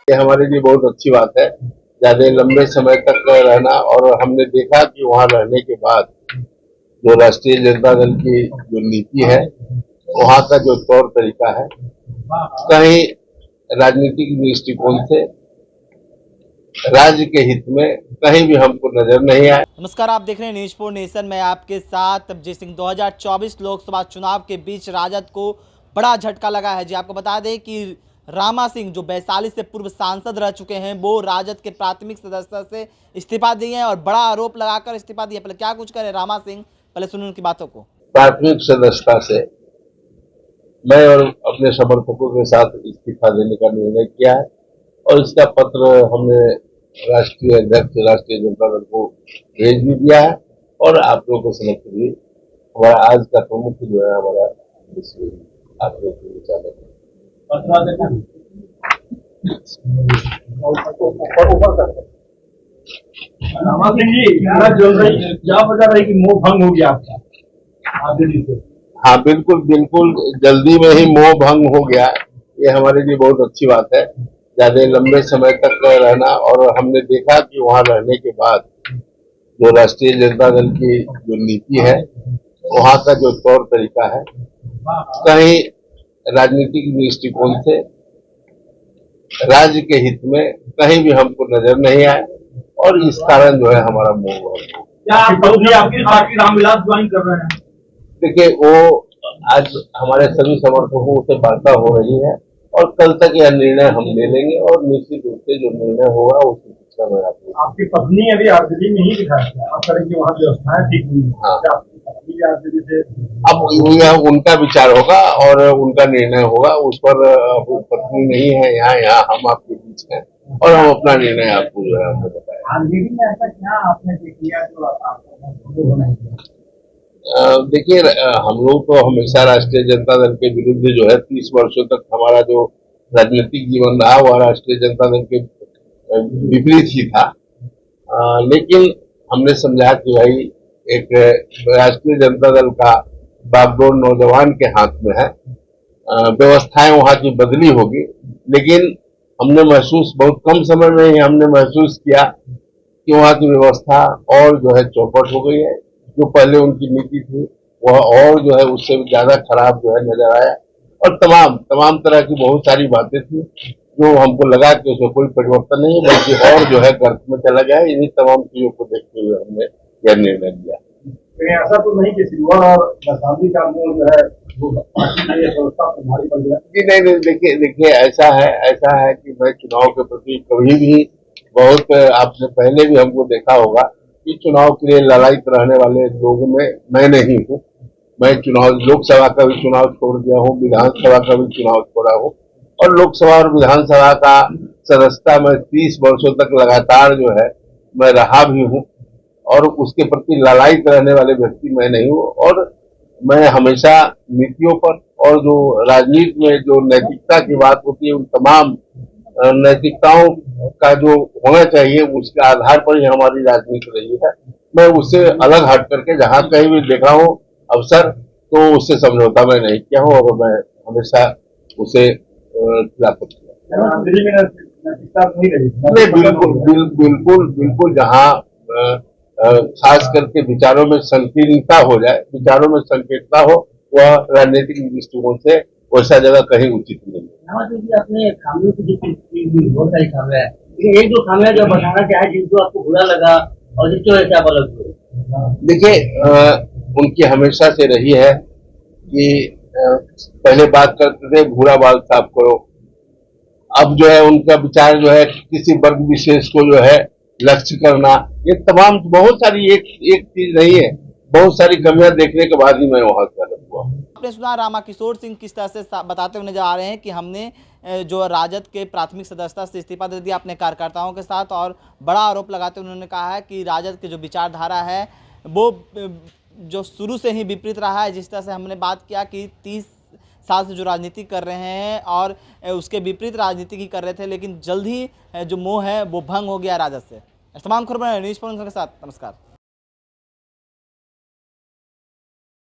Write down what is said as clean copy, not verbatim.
ये हमारे लिए बहुत अच्छी बात है, ज्यादा लंबे समय तक रहना। और हमने देखा कि वहाँ रहने के बाद जो राष्ट्रीय जनता दल की जो नीति है, वहाँ का जो तौर तरीका है, कहीं राजनीतिक दृष्टिकोण से राज्य के हित में कहीं भी हमको नजर नहीं आया। नमस्कार, आप देख रहे हैं न्यूज़ 4 नेशन में आपके साथ अभिजीत सिंह। 2024 लोकसभा चुनाव के बीच राजद को बड़ा झटका लगा है। जी आपको बता दें कि रामा सिंह जो वैशाली से पूर्व सांसद रह चुके हैं, वो राजद के प्राथमिक सदस्य से इस्तीफा दिए हैं और बड़ा आरोप लगाकर इस्तीफा दिए। पहले क्या कुछ करे रामा सिंह, पहले सुनिए उनकी बातों को। प्राथमिक सदस्यता से मैं और अपने समर्थकों के साथ इस्तीफा देने का निर्णय किया है और इसका पत्र हमने राष्ट्रीय अध्यक्ष राष्ट्रीय जनता दल को भेज भी दिया है और आप लोगों के समक्ष भी हमारा आज का प्रमुख जो है हमारा आप लोगों के विचार है। क्या बता रही कि मोह भंग हो गया आपका? हाँ, बिल्कुल बिल्कुल, जल्दी में ही मोह भंग हो गया। ये हमारे लिए बहुत अच्छी बात है, ज्यादा लंबे समय तक रहना। और हमने देखा कि वहाँ रहने के बाद जो राष्ट्रीय जनता दल की जो नीति है, वहाँ का जो तौर तरीका है, कहीं राजनीतिक दृष्टिकोण से राज्य के हित में कहीं भी हमको नजर नहीं आया और इस कारण जो है हमारा मोह भंग हो गया। क्या आपकी पार्टी रामविलास ज्वाइन कर रहे हैं? देखिए, वो आज हमारे सभी समर्थकों से वार्ता हो रही है और कल तक यह निर्णय हम ले लेंगे और निश्चित रूप से जो निर्णय होगा उसकी शिक्षा में आपकी पत्नी अभी आरजेडी में ही दिखा है, आप करेंगे वहाँ व्यवस्थाएं ठीक नहीं है। हाँ, आपकी पत्नी भी आरजेडी से अब यह उनका विचार होगा और उनका निर्णय होगा उस पर। पत्नी नहीं है यहाँ हम आपके बीच हैं और हम अपना निर्णय आपको जो है हमने बताया। आरजेडी में ऐसा क्या आपने किया जो आपको? देखिए, हम लोग तो हमेशा राष्ट्रीय जनता दल के विरुद्ध जो है 30 वर्षों तक हमारा जो राजनीतिक जीवन रहा वह राष्ट्रीय जनता दल के विपरीत ही था। लेकिन हमने समझा कि भाई एक राष्ट्रीय जनता दल का बागडोर नौजवान के हाथ में है, व्यवस्थाएं वहां की बदली होगी। लेकिन हमने महसूस बहुत कम समय में ही हमने महसूस किया कि वहां की व्यवस्था और जो है चौपट हो गई है। जो पहले उनकी नीति थी वह और जो है उससे ज्यादा खराब जो है नजर आया और तमाम तरह की बहुत सारी बातें थी जो हमको लगा कि उसमें कोई परिवर्तन नहीं है बल्कि और जो है गर्त में चला गया। इन्हीं तमाम चीजों को देखते हुए हमने यह निर्णय लिया। ऐसा तो नहीं कि सिल्वा और वैशाली का जो है वो भारी पड़ गया? नहीं, देखिए ऐसा है कि मैं चुनाव के प्रति कभी भी बहुत, आपने पहले भी हमको देखा होगा कि चुनाव के लिए ललायित रहने वाले लोगों में मैं नहीं हूँ। मैं चुनाव लोकसभा का भी चुनाव छोड़ दिया हूँ, विधानसभा का भी चुनाव छोड़ा हूँ और लोकसभा और विधानसभा का सदस्यता में 30 वर्षों तक लगातार जो है मैं रहा भी हूँ और उसके प्रति ललायित रहने वाले व्यक्ति मैं नहीं हूँ। और मैं हमेशा नीतियों पर और जो राजनीति में जो नैतिकता की बात होती है उन तमाम नैतिकताओं का जो होना चाहिए उसके आधार पर ही हमारी राजनीति रही है। मैं उससे अलग हट करके जहां कहीं भी देखा हूं अवसर तो उससे समझौता मैं नहीं किया हूं और मैं हमेशा उसे खिलाफत किया। नहीं, बिल्कुल जहाँ खास करके विचारों में संकीर्णता हो जाए, विचारों में संकीर्णता हो, वह राजनीतिक दृष्टिकोण से वैसा जगह कहीं उचित नहीं है। अपने खामियों की बहुत सारी खामियां है, लेकिन एक दो खामियां जो बताना चाहे जिनको आपको बुरा लगा और जिसकी वजह से आप अलग हुए? देखिए, उनकी हमेशा से रही है कि पहले बात करते थे भूरा बाल साफ करो, अब जो है उनका विचार जो है किसी वर्ग विशेष को जो है लक्ष्य करना। ये तमाम बहुत सारी एक चीज नहीं है, बहुत सारी कमियां देखने के बाद ही मैं वहां से अलग हुआ। आपने सुना रामा किशोर सिंह किस तरह से बताते हुए नजर आ रहे हैं कि हमने जो राजद के प्राथमिक सदस्यता से इस्तीफा दे दिया अपने कार्यकर्ताओं के साथ, और बड़ा आरोप लगाते हुए उन्होंने कहा है कि राजद की जो विचारधारा है वो जो शुरू से ही विपरीत रहा है। जिस तरह से हमने बात किया कि 30 साल से जो राजनीति कर रहे हैं और उसके विपरीत राजनीति की कर रहे थे, लेकिन जल्द ही जो मोह है वो भंग हो गया राजद से। तमाम खबरें न्यूज़ 4 के साथ। नमस्कार।